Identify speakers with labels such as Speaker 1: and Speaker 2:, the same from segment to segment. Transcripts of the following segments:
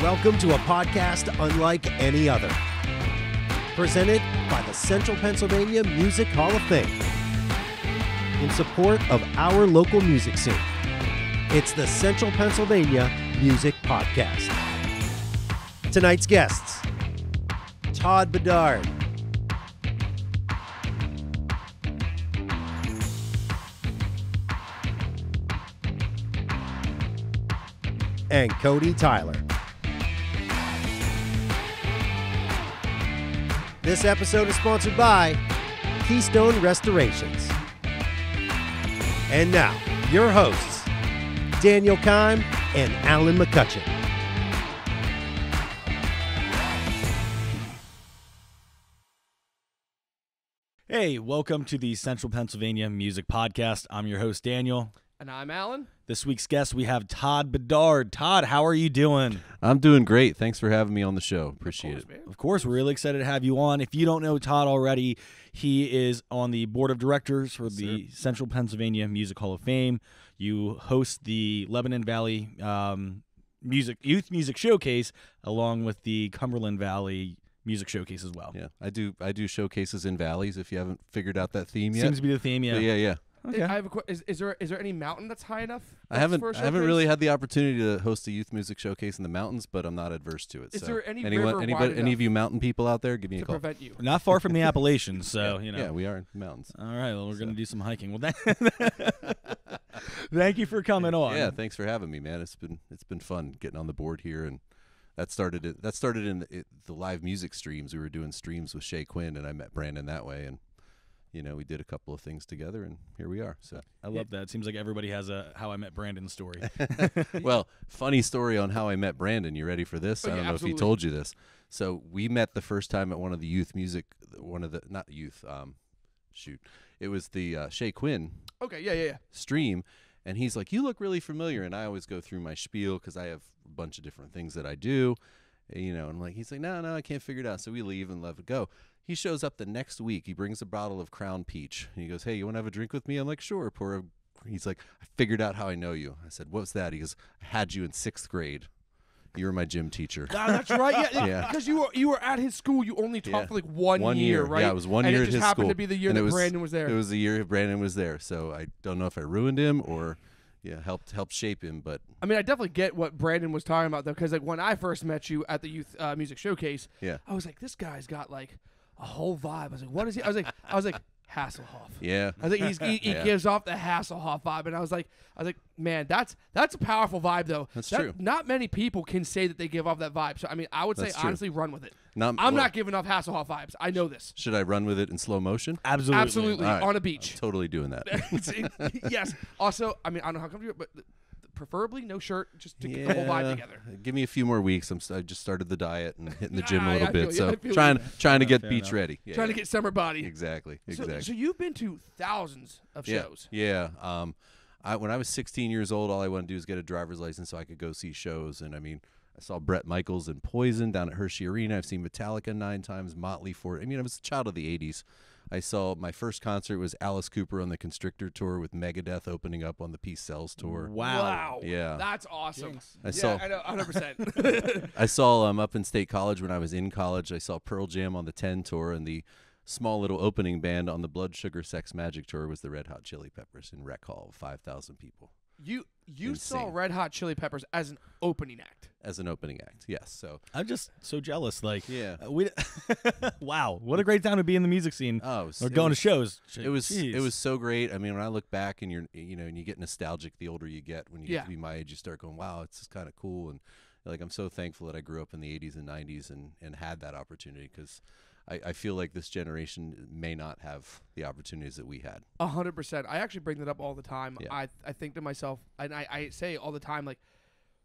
Speaker 1: Welcome to a podcast unlike any other. Presented by the Central Pennsylvania Music Hall of Fame. In support of our local music scene. It's the Central Pennsylvania Music Podcast. Tonight's guests, Todd Bedard, and Cody Tyler. This episode is sponsored by Keystone Restorations. And now, your hosts, Daniel Kime and Alan McCutcheon.
Speaker 2: Hey, welcome to the Central Pennsylvania Music Podcast. I'm your host, Daniel.
Speaker 3: And I'm Alan.
Speaker 2: This week's guest, we have Todd Bedard. Todd, how are you doing?
Speaker 4: I'm doing great. Thanks for having me on the show. Appreciate it.
Speaker 3: Man.
Speaker 2: Of course, we're really excited to have you on. If you don't know Todd already, he is on the board of directors for the Central Pennsylvania Music Hall of Fame. You host the Lebanon Valley Youth Music Showcase along with the Cumberland Valley Music Showcase as well.
Speaker 4: Yeah, I do showcases in valleys. If you haven't figured out that theme yet,
Speaker 2: Seems to be the theme, yeah.
Speaker 4: Yeah.
Speaker 2: Okay.
Speaker 3: I have a is there any mountain that's high enough?
Speaker 4: I haven't
Speaker 3: for a
Speaker 4: really
Speaker 3: showcase?
Speaker 4: had the opportunity to host a youth music showcase in the mountains, but I'm not adverse to it.
Speaker 3: Is
Speaker 4: so
Speaker 3: there any
Speaker 4: anyone,
Speaker 3: river
Speaker 4: anybody,
Speaker 3: wide
Speaker 4: any of
Speaker 3: enough
Speaker 4: you mountain people out there, give me a
Speaker 3: to
Speaker 4: call.
Speaker 3: prevent you?
Speaker 2: Not far from the Appalachians, so, you know.
Speaker 4: Yeah, we are in the mountains.
Speaker 2: All right, well, we're going to do some hiking. Well, thank you for coming on.
Speaker 4: Yeah, thanks for having me, man. It's been fun getting on the board here, and that started in the live music streams. We were doing streams with Shay Quinn, and I met Brandon that way, and we did a couple of things together, and here we are. So
Speaker 2: I love that. It seems like everybody has a How I Met Brandon story.
Speaker 4: Well, funny story on how I met Brandon. You ready for this? I don't know if he told you this. So we met the first time at one of the youth music, it was the Shay Quinn
Speaker 3: Okay, yeah.
Speaker 4: stream, and he's like, "You look really familiar." And I always go through my spiel because I have a bunch of different things that I do, and he's like, no, I can't figure it out. So we leave and let it go. He shows up the next week. He brings a bottle of Crown Peach, and he goes, "Hey, you want to have a drink with me?" I'm like, "Sure." He's like, "I figured out how I know you." I said, "What's that?" He goes, "I had you in 6th grade. You were my gym teacher."
Speaker 3: That's right. Yeah,
Speaker 4: Yeah.
Speaker 3: Because you were at his school. You only taught for like one year, right?
Speaker 4: Yeah, it was one
Speaker 3: and
Speaker 4: year
Speaker 3: it
Speaker 4: at
Speaker 3: just
Speaker 4: his
Speaker 3: happened
Speaker 4: school.
Speaker 3: to be the year
Speaker 4: And
Speaker 3: that Brandon was there.
Speaker 4: It was the year Brandon was there. So I don't know if I ruined him or helped shape him, but
Speaker 3: I mean, I definitely get what Brandon was talking about though, because like when I first met you at the youth music showcase,
Speaker 4: I
Speaker 3: was like, this guy's got like a whole vibe. I was like, what is he? I was like Hasselhoff.
Speaker 4: Yeah.
Speaker 3: I think he
Speaker 4: Yeah.
Speaker 3: gives off the Hasselhoff vibe, and I was like, man, that's a powerful vibe though.
Speaker 4: That's true.
Speaker 3: Not many people can say that they give off that vibe. So I mean, I would say
Speaker 4: That's true.
Speaker 3: honestly, run with it.
Speaker 4: I'm
Speaker 3: not giving off Hasselhoff vibes. I know this.
Speaker 4: Should I run with it in slow motion?
Speaker 2: Absolutely.
Speaker 4: All right.
Speaker 3: On a beach.
Speaker 4: I'm totally doing that.
Speaker 3: Yes. Also, I mean, I don't know how come you, but preferably no shirt, just to get the whole vibe together.
Speaker 4: Give me a few more weeks. I just started the diet and hitting the gym a
Speaker 3: I
Speaker 4: little
Speaker 3: feel
Speaker 4: bit.
Speaker 3: you.
Speaker 4: So
Speaker 3: I feel
Speaker 4: trying to get
Speaker 2: fair
Speaker 4: beach
Speaker 2: enough.
Speaker 4: ready. Yeah,
Speaker 3: Trying to get summer body.
Speaker 4: Exactly.
Speaker 3: So you've been to thousands of shows.
Speaker 4: Yeah. When I was 16 years old, all I wanted to do was get a driver's license so I could go see shows. And I mean, I saw Bret Michaels and Poison down at Hershey Arena. I've seen Metallica 9 times, Motley 4. I mean, I was a child of the 80s. I saw my first concert was Alice Cooper on the Constrictor tour with Megadeth opening up on the Peace Sells tour.
Speaker 2: Wow.
Speaker 4: Yeah.
Speaker 3: That's awesome.
Speaker 4: I saw-
Speaker 3: I know, 100%.
Speaker 4: I saw up in State College when I was in college. I saw Pearl Jam on the 10 tour, and the small little opening band on the Blood Sugar Sex Magic tour was the Red Hot Chili Peppers in Rec Hall, 5,000 people.
Speaker 3: You saw
Speaker 4: Insane.
Speaker 3: Red Hot Chili Peppers as an opening act.
Speaker 4: As an opening act, yes. So
Speaker 2: I'm just so jealous. Like,
Speaker 4: Yeah.
Speaker 2: Wow, what a great time to be in the music scene or going to shows.
Speaker 4: It was
Speaker 2: Jeez.
Speaker 4: so great. I mean, when I look back and and you get nostalgic the older you get. When you get to be my age, you start going, "Wow, it's just kind of cool." And like, I'm so thankful that I grew up in the 80s and 90s and had that opportunity, because I feel like this generation may not have the opportunities that we had.
Speaker 3: 100%. I actually bring that up all the time.
Speaker 4: Yeah.
Speaker 3: I think to myself, and I say all the time, like,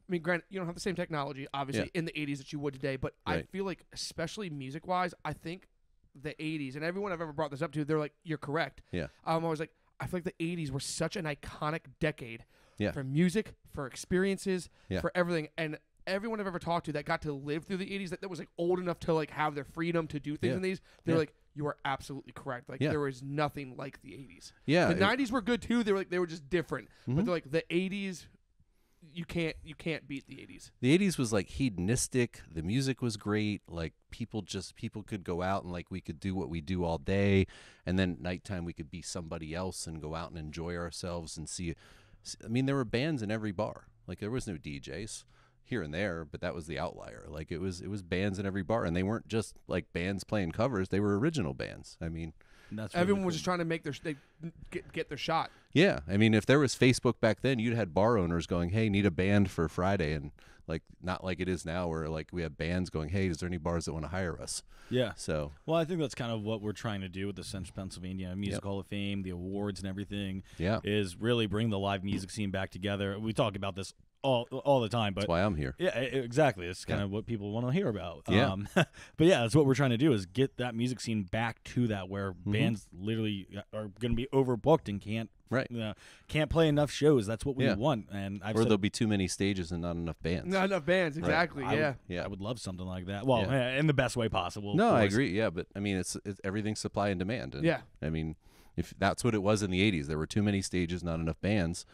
Speaker 3: I mean, granted, you don't have the same technology, obviously, in the 80s that you would today, but I
Speaker 4: Right.
Speaker 3: feel like, especially music-wise, I think the 80s, and everyone I've ever brought this up to, they're like, you're correct.
Speaker 4: Yeah.
Speaker 3: I was like, I feel like the 80s were such an iconic decade
Speaker 4: Yeah.
Speaker 3: for music, for experiences,
Speaker 4: Yeah.
Speaker 3: for everything. And everyone I've ever talked to that got to live through the 80s, that was like old enough to like have their freedom to do things
Speaker 4: Yeah.
Speaker 3: in these, they're
Speaker 4: Yeah.
Speaker 3: like, you are absolutely correct. Like
Speaker 4: Yeah.
Speaker 3: there was nothing like the 80s.
Speaker 4: Yeah.
Speaker 3: The 90s were good too. They were just different. But
Speaker 4: Mhm.
Speaker 3: they're like the 80s, you can't beat the 80s.
Speaker 4: The 80s was like hedonistic. The music was great. Like people could go out and like we could do what we do all day, and then at nighttime we could be somebody else and go out and enjoy ourselves and see. I mean, there were bands in every bar. Like there was no DJs here and there, but that was the outlier. Like it was bands in every bar, and they weren't just like bands playing covers. They were original bands. I mean,
Speaker 2: That's
Speaker 3: everyone
Speaker 2: really
Speaker 3: was just trying to make get their shot.
Speaker 4: yeah. I mean, if there was Facebook back then, you'd had bar owners going, "Hey, need a band for Friday," and like not like it is now, where like we have bands going, "Hey, is there any bars that want to hire us?"
Speaker 2: Yeah.
Speaker 4: So
Speaker 2: Well, I think that's kind of what we're trying to do with the Central Pennsylvania Music Hall of Fame, the awards and everything.
Speaker 4: yeah,
Speaker 2: Is really bring the live music scene back together. We talk about this all the time, but
Speaker 4: that's why I'm here.
Speaker 2: yeah, exactly. It's kind of what people want to hear about.
Speaker 4: Yeah.
Speaker 2: But yeah, that's what we're trying to do is get that music scene back to that where
Speaker 4: Mm-hmm.
Speaker 2: bands literally are going to be overbooked and can't play enough shows. That's what we
Speaker 4: Yeah.
Speaker 2: want. And I've
Speaker 4: Or
Speaker 2: said,
Speaker 4: there'll be too many stages and not enough bands.
Speaker 3: Not enough bands, exactly. Yeah.
Speaker 4: Yeah.
Speaker 2: I would love something like that. Well,
Speaker 4: Yeah.
Speaker 2: in the best way possible. of
Speaker 4: No, I
Speaker 2: course.
Speaker 4: agree. Yeah, but I mean, it's everything's supply and demand. And,
Speaker 3: Yeah.
Speaker 4: I mean, if that's what it was in the 80s, there were too many stages, not enough bands.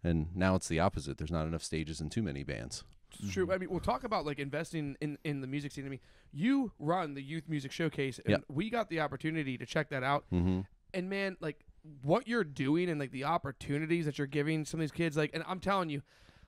Speaker 4: And now it's the opposite. There's not enough stages and too many bands.
Speaker 3: It's true. I mean, we'll talk about like investing in the music scene. I mean, you run the Youth Music Showcase, and
Speaker 4: Yep.
Speaker 3: we got the opportunity to check that out.
Speaker 4: Mm-hmm.
Speaker 3: And man, like what you're doing and like the opportunities that you're giving some of these kids, like, and I'm telling you,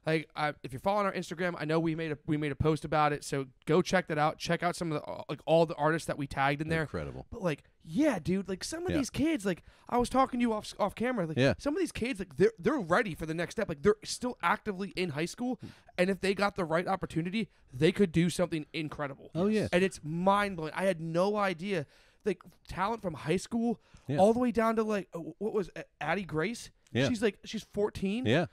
Speaker 3: like, if you're following our Instagram, I know we made a post about it, so go check that out. Check out some of the like all the artists that we tagged in there.
Speaker 4: Incredible.
Speaker 3: But like, yeah, dude, like some of
Speaker 4: Yeah.
Speaker 3: these kids, like I was talking to you off camera, like
Speaker 4: Yeah.
Speaker 3: some of these kids, like they're ready for the next step. Like they're still actively in high school, and if they got the right opportunity, they could do something incredible.
Speaker 4: Oh, yeah.
Speaker 3: And it's mind blowing. I had no idea, like talent from high school
Speaker 4: Yeah.
Speaker 3: all the way down to like what was Addie Grace?
Speaker 4: Yeah.
Speaker 3: She's 14.
Speaker 4: Yeah.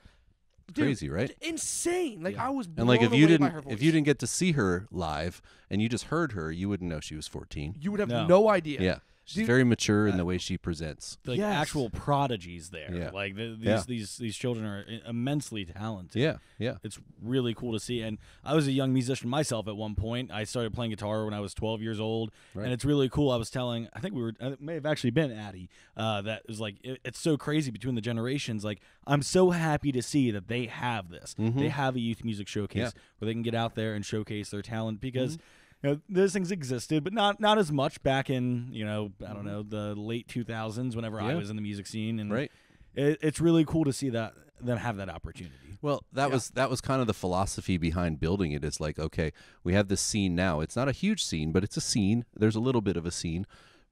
Speaker 3: Dude,
Speaker 4: Crazy, right?
Speaker 3: Insane. Like I was blown
Speaker 4: And like if
Speaker 3: away
Speaker 4: you
Speaker 3: by her voice.
Speaker 4: didn't get to see her live and you just heard her, you wouldn't know she was 14.
Speaker 3: you would have
Speaker 2: No.
Speaker 3: no idea.
Speaker 4: Yeah. She's
Speaker 3: Dude,
Speaker 4: very mature in the way she presents.
Speaker 2: Like
Speaker 3: Yes.
Speaker 2: actual prodigies there.
Speaker 4: Yeah.
Speaker 2: Like
Speaker 4: Yeah.
Speaker 2: these children are immensely talented.
Speaker 4: Yeah. Yeah.
Speaker 2: It's really cool to see. And I was a young musician myself at one point. I started playing guitar when I was 12 years old.
Speaker 4: Right.
Speaker 2: And it's really cool. I was telling, I think it may have actually been Addie, that was like, it's so crazy between the generations. Like, I'm so happy to see that they have this.
Speaker 4: Mhm.
Speaker 2: They have a youth music showcase
Speaker 4: Yeah.
Speaker 2: where they can get out there and showcase their talent because you know, those things existed, but not as much back in, I don't know, the late 2000s whenever I
Speaker 4: Yeah.
Speaker 2: was in the music scene. And
Speaker 4: Right.
Speaker 2: it's really cool to see that them have that opportunity.
Speaker 4: Well, that was kind of the philosophy behind building it. It's like, okay, we have this scene now. It's not a huge scene, but it's a scene. There's a little bit of a scene,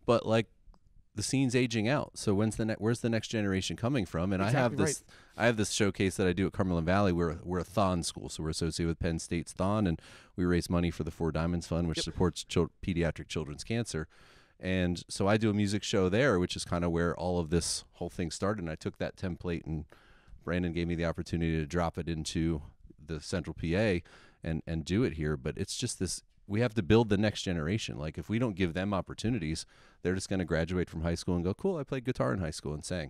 Speaker 4: but like the scene's aging out. So where's the next generation coming from? And
Speaker 3: Exactly
Speaker 4: I have this showcase that I do at Cumberland Valley. We're a Thon school, so we're associated with Penn State's Thon, and we raise money for the Four Diamonds Fund, which supports pediatric children's cancer. And so I do a music show there, which is kind of where all of this whole thing started. And I took that template, and Brandon gave me the opportunity to drop it into the Central PA and do it here. But it's just this. We have to build the next generation. Like if we don't give them opportunities, they're just going to graduate from high school and go, cool, I played guitar in high school and sang.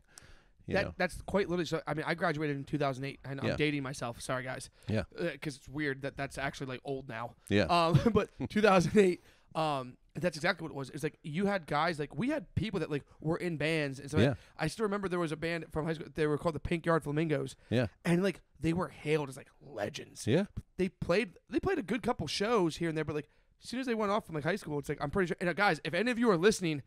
Speaker 4: You know?
Speaker 3: That's quite literally. So I mean, I graduated in 2008, and
Speaker 4: Yeah.
Speaker 3: I'm dating myself. Sorry, guys.
Speaker 4: Yeah.
Speaker 3: Because it's weird that's actually like old now.
Speaker 4: Yeah.
Speaker 3: But 2008. That's exactly what it was. It's like you had guys like we had people that like were in bands, and so
Speaker 4: Yeah.
Speaker 3: like, I still remember there was a band from high school. They were called the Pink Yard Flamingos,
Speaker 4: Yeah.
Speaker 3: and like they were hailed as like legends.
Speaker 4: Yeah.
Speaker 3: They played a good couple shows here and there, but like as soon as they went off from like high school, it's like I'm pretty sure. And guys, if any of you are listening,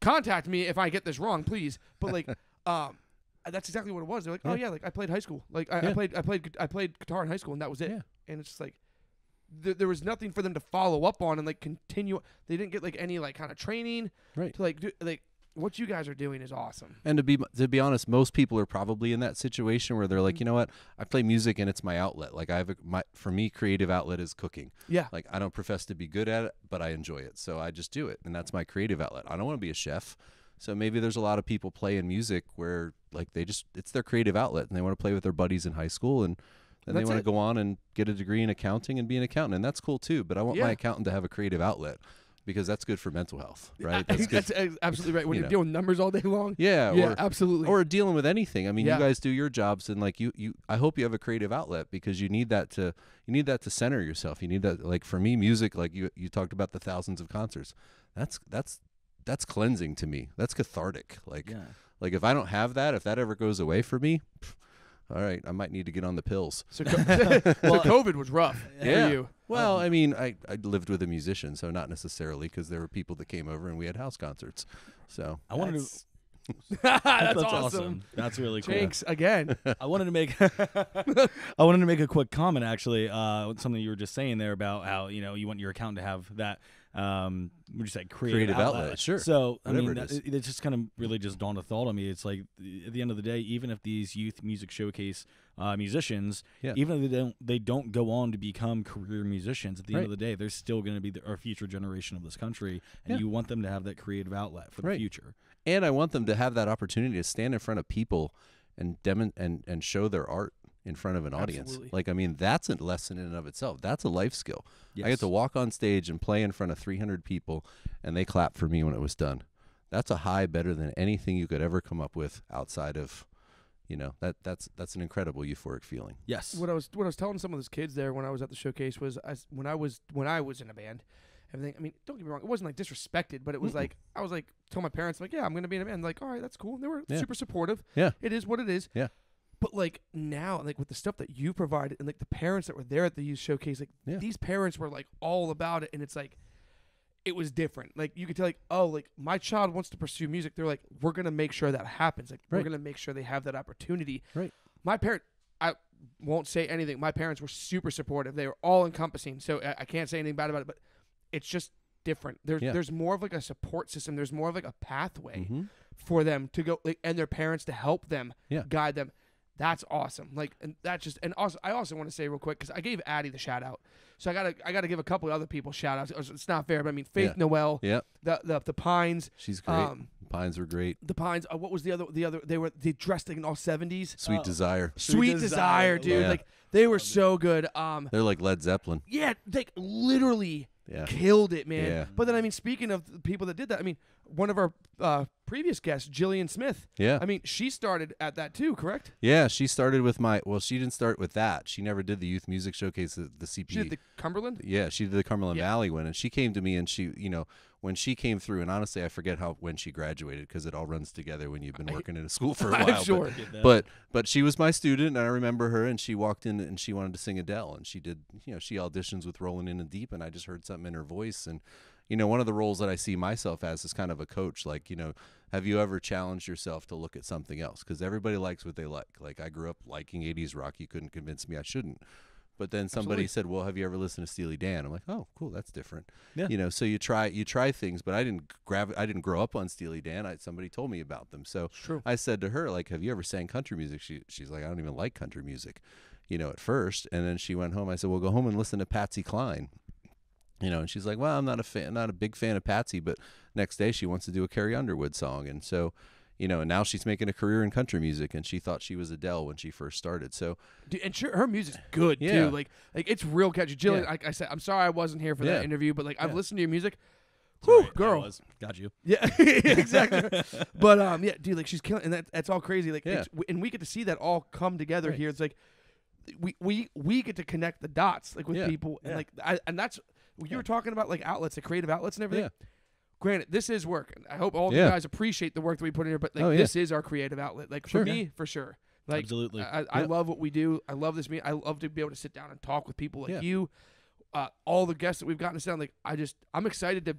Speaker 3: contact me if I get this wrong, please. But like, that's exactly what it was. They're like, oh yeah, like I played high school. Like I played guitar in high school, and that was it.
Speaker 4: Yeah.
Speaker 3: And it's just like there was nothing for them to follow up on and like continue. They didn't get like any like kind of training
Speaker 4: Right.
Speaker 3: to like do like what you guys are doing is awesome.
Speaker 4: And to be honest, most people are probably in that situation where they're like, you know what, I play music and it's my outlet. Like for me, creative outlet is cooking.
Speaker 3: Yeah.
Speaker 4: Like I don't profess to be good at it, but I enjoy it, so I just do it, and that's my creative outlet. I don't want to be a chef, so maybe there's a lot of people playing music where like it's their creative outlet, and they want to play with their buddies in high school, and then they
Speaker 3: That's
Speaker 4: want to
Speaker 3: it.
Speaker 4: go on and get a degree in accounting and be an accountant, and that's cool too. But I want
Speaker 3: Yeah.
Speaker 4: my accountant to have a creative outlet because that's good for mental health, right? That's good.
Speaker 3: That's absolutely right. When
Speaker 4: you
Speaker 3: you're
Speaker 4: know.
Speaker 3: doing numbers all day long.
Speaker 4: Yeah,
Speaker 3: Yeah, absolutely.
Speaker 4: or dealing with anything. I mean,
Speaker 3: Yeah.
Speaker 4: you guys do your jobs, and like you I hope you have a creative outlet because you need that to center yourself. You need that, like for me, music, like you talked about the thousands of concerts. That's cleansing to me. That's cathartic. Like
Speaker 2: Yeah.
Speaker 4: like if I don't have that, if that ever goes away for me, all right, I might need to get on the pills.
Speaker 3: So, so COVID was rough for you.
Speaker 4: Well, I mean, I lived with a musician, so not necessarily, because there were people that came over and we had house concerts. So
Speaker 2: I wanted to.
Speaker 3: That's awesome.
Speaker 2: That's really cool.
Speaker 3: Jinx again.
Speaker 2: I wanted to make a quick comment actually. Something you were just saying there about how you want your account to have that. Would you say creative outlet?
Speaker 4: Sure.
Speaker 2: So
Speaker 4: Whatever
Speaker 2: I mean, it just kind of really just dawned a thought on me. It's like at the end of the day, even if these youth music showcase musicians, even if they don't go on to become career musicians, at the end of the day, they're still going to be our future generation of this country, and you want them to have that creative outlet for the future.
Speaker 4: And I want them to have that opportunity to stand in front of people and and show their art in front of an audience.
Speaker 3: Absolutely.
Speaker 4: Like, I mean, that's a lesson in and of itself. That's a life skill.
Speaker 2: Yes.
Speaker 4: I get to walk on stage and play in front of 300 people, and they clap for me when it was done. That's a high better than anything you could ever come up with outside of, that's an incredible euphoric feeling.
Speaker 2: Yes.
Speaker 3: What I was telling some of those kids there when I was at the showcase was when I was in a band. Everything. I mean, don't get me wrong. It wasn't like disrespected, but it was like I was like told my parents like, yeah, I'm gonna be in a band. Like, all right, that's cool. And they were super supportive.
Speaker 4: Yeah,
Speaker 3: it is what it is.
Speaker 4: Yeah.
Speaker 3: But like now, like with the stuff that you provided, and like the parents that were there at the youth showcase, like these parents were like all about it, and it's like it was different. Like you could tell, like, oh, like my child wants to pursue music. They're like, we're gonna make sure that happens. Like we're gonna make sure they have that opportunity.
Speaker 4: Right.
Speaker 3: My parent, I won't say anything. My parents were super supportive. They were all encompassing. So I can't say anything bad about it, but it's just different. There's more of like a support system. There's more of like a pathway for them to go, like, and their parents to help them, guide them. That's awesome. Like, and that's just, and also, I also want to say real quick, because I gave Addie the shout out. So I gotta give a couple of other people shout outs. It's not fair, but I mean, Faith Noel, the Pines.
Speaker 4: She's great. Pines were great.
Speaker 3: The Pines. What was the other? They dressed like in all 70s.
Speaker 4: Sweet Desire.
Speaker 3: Sweet Desire, dude.
Speaker 4: Yeah.
Speaker 3: Like they were so good.
Speaker 4: They're like Led Zeppelin.
Speaker 3: Yeah, like literally.
Speaker 4: Yeah.
Speaker 3: Killed it, man.
Speaker 4: Yeah.
Speaker 3: But then, I mean, speaking of the people that did that, I mean, one of our previous guests, Jillian Smith.
Speaker 4: Yeah.
Speaker 3: I mean, she started at that too, correct?
Speaker 4: Yeah, she started with she didn't start with that. She never did the youth music showcase, the CP.
Speaker 3: She did the Cumberland?
Speaker 4: Yeah, she did the Cumberland Valley one, and she came to me, and she, when she came through, and honestly, I forget when she graduated, because it all runs together when you've been working in a school for a while.
Speaker 3: I'm sure.
Speaker 4: But she was my student, and I remember her, and she walked in, and she wanted to sing Adele, and she did, she auditions with Rolling in the Deep, and I just heard something in her voice, and one of the roles that I see myself as is kind of a coach. Like, have you ever challenged yourself to look at something else? Because everybody likes what they like. Like, I grew up liking 80s rock. You couldn't convince me I shouldn't. But then somebody said, well, have you ever listened to Steely Dan? I'm like, oh, cool, that's different. Yeah. So you try things, but I didn't grow up on Steely Dan. Somebody told me about them. So I said to her, like, have you ever sang country music? She's like, I don't even like country music, at first. And then she went home. I said, well, go home and listen to Patsy Cline. And she's like, well, I'm not a big fan of Patsy, but next day she wants to do a Carrie Underwood song. And so, and now she's making a career in country music, and she thought she was Adele when she first started. So,
Speaker 3: dude, and her music's good too. Like it's real catchy. Jillian, like I said, I'm sorry I wasn't here for that interview, but like I've listened to your music. Whew, girl,
Speaker 2: got you.
Speaker 3: Yeah, exactly. But dude, like she's killing, and that's all crazy. Like, and we get to see that all come together here. It's like we get to connect the dots, like with people, and like and that's. You were talking about like outlets, the creative outlets and everything. Yeah. Granted, this is work. I hope all of you guys appreciate the work that we put in here, but like this is our creative outlet. Like for me, for sure. Like
Speaker 2: absolutely.
Speaker 3: I love what we do. I love this meeting. I love to be able to sit down and talk with people like you. All the guests that we've gotten to sound like I'm excited to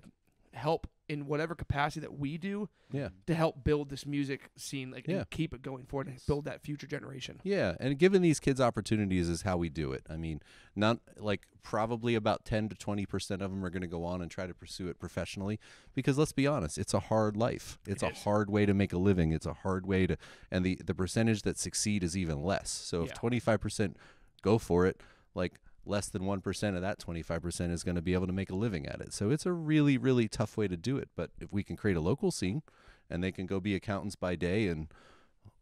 Speaker 3: help in whatever capacity that we do to help build this music scene, like and keep it going forward and build that future generation.
Speaker 4: Yeah, and giving these kids opportunities is how we do it. I mean, not like probably about 10 to 20% of them are going to go on and try to pursue it professionally, because let's be honest, it's a hard life. It's a hard way to make a living. It's a hard way to, and the percentage that succeed is even less. So if 25% go for it, like less than 1% of that 25% is going to be able to make a living at it. So it's a really, really tough way to do it. But if we can create a local scene, and they can go be accountants by day and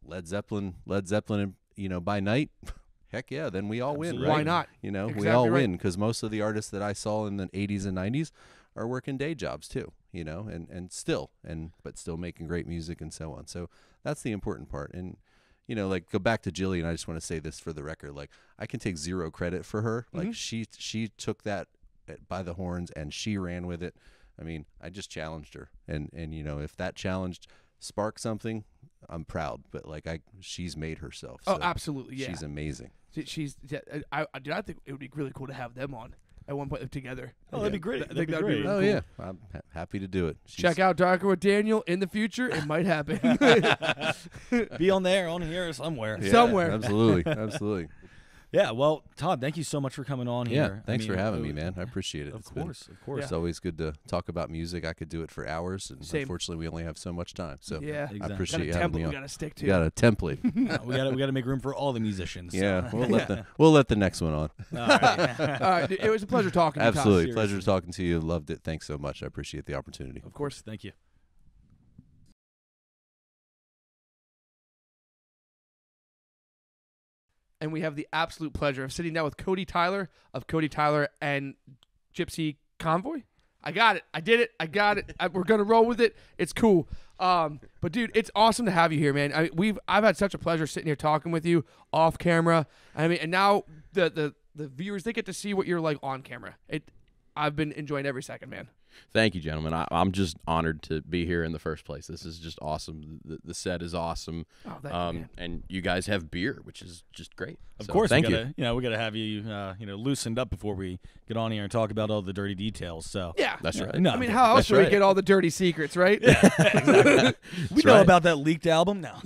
Speaker 4: Led Zeppelin, by night, heck yeah, then we all win, right?
Speaker 3: Why not?
Speaker 4: Exactly, we all win, because most of the artists that I saw in the 80s and 90s are working day jobs too, but still making great music and so on. So that's the important part. And like, go back to Jillian. I just want to say this for the record. Like, I can take zero credit for her. Like, she took that by the horns and she ran with it. I mean, I just challenged her, and if that challenge sparked something, I'm proud, but like she's made herself.
Speaker 3: Oh,
Speaker 4: so
Speaker 3: absolutely, yeah.
Speaker 4: she's amazing.
Speaker 3: She's. Yeah, I think it would be really cool to have them on at one point together.
Speaker 2: Oh, that'd be great.
Speaker 3: I think
Speaker 2: That'd be
Speaker 3: that'd
Speaker 2: great.
Speaker 3: really
Speaker 4: Oh
Speaker 3: cool.
Speaker 4: yeah, I'm happy to do it.
Speaker 3: Check out Darker with Daniel in the future. It might happen.
Speaker 2: Be on here somewhere.
Speaker 4: Yeah,
Speaker 3: somewhere.
Speaker 4: Absolutely, absolutely.
Speaker 2: Yeah, well, Todd, thank you so much for coming on
Speaker 4: Yeah,
Speaker 2: here.
Speaker 4: thanks for having me, man. I appreciate it.
Speaker 2: Of course.
Speaker 4: It's always good to talk about music. I could do it for hours, and
Speaker 3: Same.
Speaker 4: unfortunately, we only have so much time. So
Speaker 3: Yeah.
Speaker 2: Exactly.
Speaker 4: I appreciate
Speaker 3: Got
Speaker 4: you
Speaker 3: a
Speaker 4: having
Speaker 3: template
Speaker 4: me
Speaker 3: we
Speaker 4: on.
Speaker 3: gotta stick to.
Speaker 4: We got a template.
Speaker 2: we got to make room for all the musicians.
Speaker 4: Yeah,
Speaker 2: so.
Speaker 4: we'll let the next one on.
Speaker 2: All right.
Speaker 3: All right, dude, it was a pleasure talking to you, Todd.
Speaker 4: Absolutely,
Speaker 2: seriously.
Speaker 4: pleasure talking to you. Loved it. Thanks so much. I appreciate the opportunity.
Speaker 2: Of course. Thank you.
Speaker 3: And we have the absolute pleasure of sitting down with Cody Tyler of Cody Tyler and Gypsy Convoy. I got it. I did it. I got it. We're gonna roll with it. It's cool. But dude, it's awesome to have you here, man. I've had such a pleasure sitting here talking with you off camera. I mean, and now the viewers, they get to see what you're like on camera. I've been enjoying every second, man.
Speaker 5: Thank you, gentlemen. I'm just honored to be here in the first place. This is just awesome. The set is awesome.
Speaker 3: Oh, thank you, man.
Speaker 5: And you guys have beer, which is just great.
Speaker 2: Of
Speaker 5: So,
Speaker 2: course,
Speaker 5: thank
Speaker 2: we
Speaker 5: you.
Speaker 2: gotta, we got to have you, loosened up before we get on here and talk about all the dirty details. So
Speaker 3: Yeah.
Speaker 5: That's right.
Speaker 2: No,
Speaker 3: I mean, how else
Speaker 5: That's
Speaker 3: do we
Speaker 5: right.
Speaker 3: get all the dirty secrets, right?
Speaker 2: we
Speaker 5: That's
Speaker 2: know
Speaker 5: right.
Speaker 2: about that leaked album now.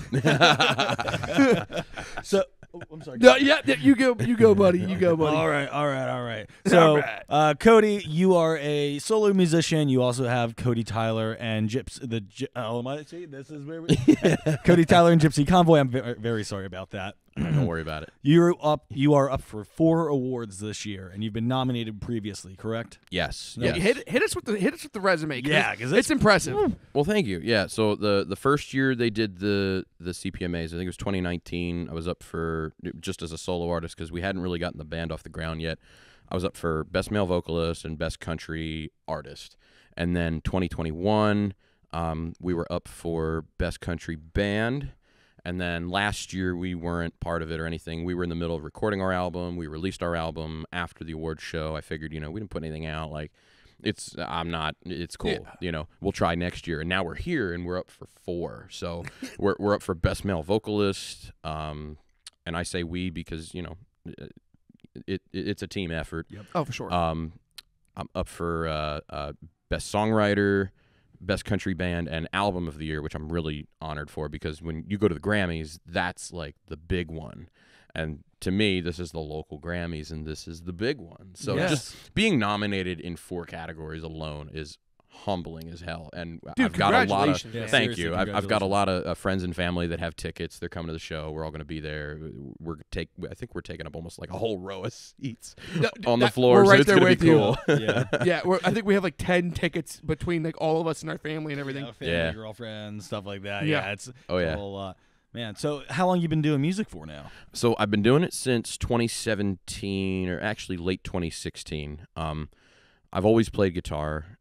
Speaker 2: So, I'm sorry.
Speaker 3: No, yeah, you go, buddy. You go, buddy.
Speaker 2: All right. So, Cody, you are a solo musician. You also have Cody Tyler and Cody Tyler and Gypsy Convoy. I'm very sorry about that.
Speaker 5: Don't worry about it.
Speaker 2: You are up for 4 awards this year, and you've been nominated previously, correct?
Speaker 5: Yes.
Speaker 2: No,
Speaker 5: yes.
Speaker 3: Hit us with the resume.
Speaker 2: Yeah, 'cause
Speaker 3: it's impressive.
Speaker 5: Well, thank you. Yeah. So the first year they did the CPMAs, I think it was 2019. I was up for just as a solo artist because we hadn't really gotten the band off the ground yet. I was up for Best Male Vocalist and Best Country Artist. And then 2021, we were up for Best Country Band. And then last year, we weren't part of it or anything. We were in the middle of recording our album. We released our album after the awards show. I figured, we didn't put anything out. Like, it's cool.
Speaker 3: Yeah.
Speaker 5: We'll try next year. And now we're here, and we're up for 4. So we're up for Best Male Vocalist. And I say we because, it's a team effort.
Speaker 2: Yep.
Speaker 3: Oh, for sure.
Speaker 5: I'm up for Best Songwriter, Best Country Band, and Album of the Year, which I'm really honored for because when you go to the Grammys, that's like the big one. And to me, this is the local Grammys, and this is the big one. So
Speaker 2: Yes.
Speaker 5: just being nominated in 4 categories alone is humbling as hell. And
Speaker 3: Dude,
Speaker 5: I've got a lot of
Speaker 3: congratulations, man.
Speaker 5: thank
Speaker 2: Seriously,
Speaker 5: you. I've got a
Speaker 2: congratulations.
Speaker 5: lot of friends and family that have tickets. They're coming to the show. We're all going to be there. I think we're taking up almost like a whole row of seats
Speaker 3: No,
Speaker 5: on the
Speaker 3: that-
Speaker 5: floor.
Speaker 3: we're
Speaker 5: So
Speaker 3: right
Speaker 5: it's
Speaker 3: there
Speaker 5: going to be
Speaker 3: with you.
Speaker 5: cool.
Speaker 2: Yeah.
Speaker 3: Yeah, I think we have like 10 tickets between like all of us and our family and everything.
Speaker 2: Family,
Speaker 5: Yeah.
Speaker 2: girlfriends, stuff like that.
Speaker 3: Yeah.
Speaker 2: Yeah, it's
Speaker 5: Oh, yeah.
Speaker 2: a whole lot. Man, so how long you been doing music for now?
Speaker 5: So I've been doing it since 2017, or actually late 2016. I've always played guitar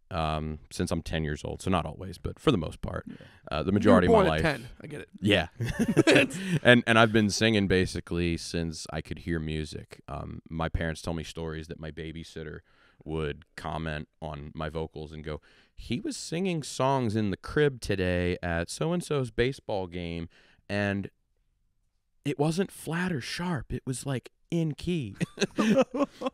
Speaker 5: since I'm 10 years old. So not always, but for the most part, the majority
Speaker 3: you were
Speaker 5: of
Speaker 3: born
Speaker 5: my
Speaker 3: at
Speaker 5: life.
Speaker 3: 10. I get it.
Speaker 5: Yeah, and I've been singing basically since I could hear music. My parents tell me stories that my babysitter would comment on my vocals and go, "He was singing songs in the crib today at so and so's baseball game, and it wasn't flat or sharp. It was like in key."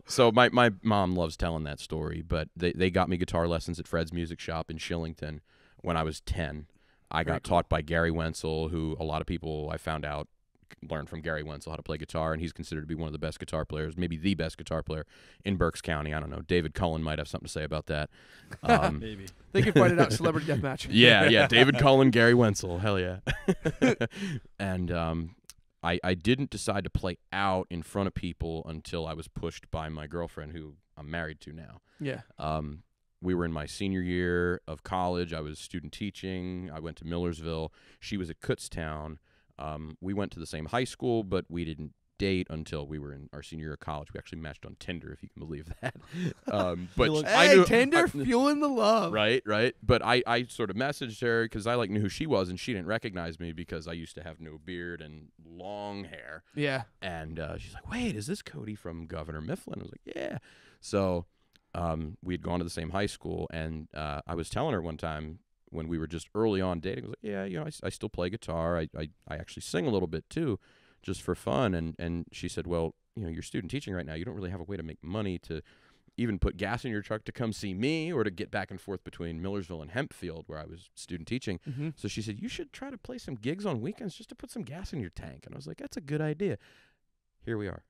Speaker 5: So my mom loves telling that story, but they got me guitar lessons at Fred's Music Shop in Shillington when I was 10. I got taught by Gary Wenzel, who a lot of people I found out learned from Gary Wenzel how to play guitar, and he's considered to be one of the best guitar players, maybe the best guitar player in Berks County. I don't know. David Cullen might have something to say about that.
Speaker 2: Maybe.
Speaker 3: They can fight it out Celebrity Deathmatch.
Speaker 5: Yeah. David Cullen, Gary Wenzel. Hell yeah. And I didn't decide to play out in front of people until I was pushed by my girlfriend, who I'm married to now.
Speaker 3: Yeah.
Speaker 5: We were in my senior year of college. I was student teaching. I went to Millersville. She was at Kutztown. We went to the same high school, but we didn't date until we were in our senior year of college. We actually matched on Tinder, if you can believe that. But I
Speaker 3: Hey,
Speaker 5: knew,
Speaker 3: Tinder, fueling the love.
Speaker 5: Right. But I sort of messaged her because I knew who she was, and she didn't recognize me because I used to have no beard and long hair.
Speaker 3: Yeah.
Speaker 5: And she's like, "Wait, is this Cody from Governor Mifflin?" I was like, "Yeah." So we had gone to the same high school, and I was telling her one time when we were just early on dating, I was like, yeah, you know, I still play guitar. I actually sing a little bit too, just for fun. And she said, well, you know, you're student teaching right now. You don't really have a way to make money to even put gas in your truck to come see me or to get back and forth between Millersville and Hempfield, where I was student teaching. So she said, you should try to play some gigs on weekends just to put some gas in your tank. And I was like, that's a good idea. Here we are.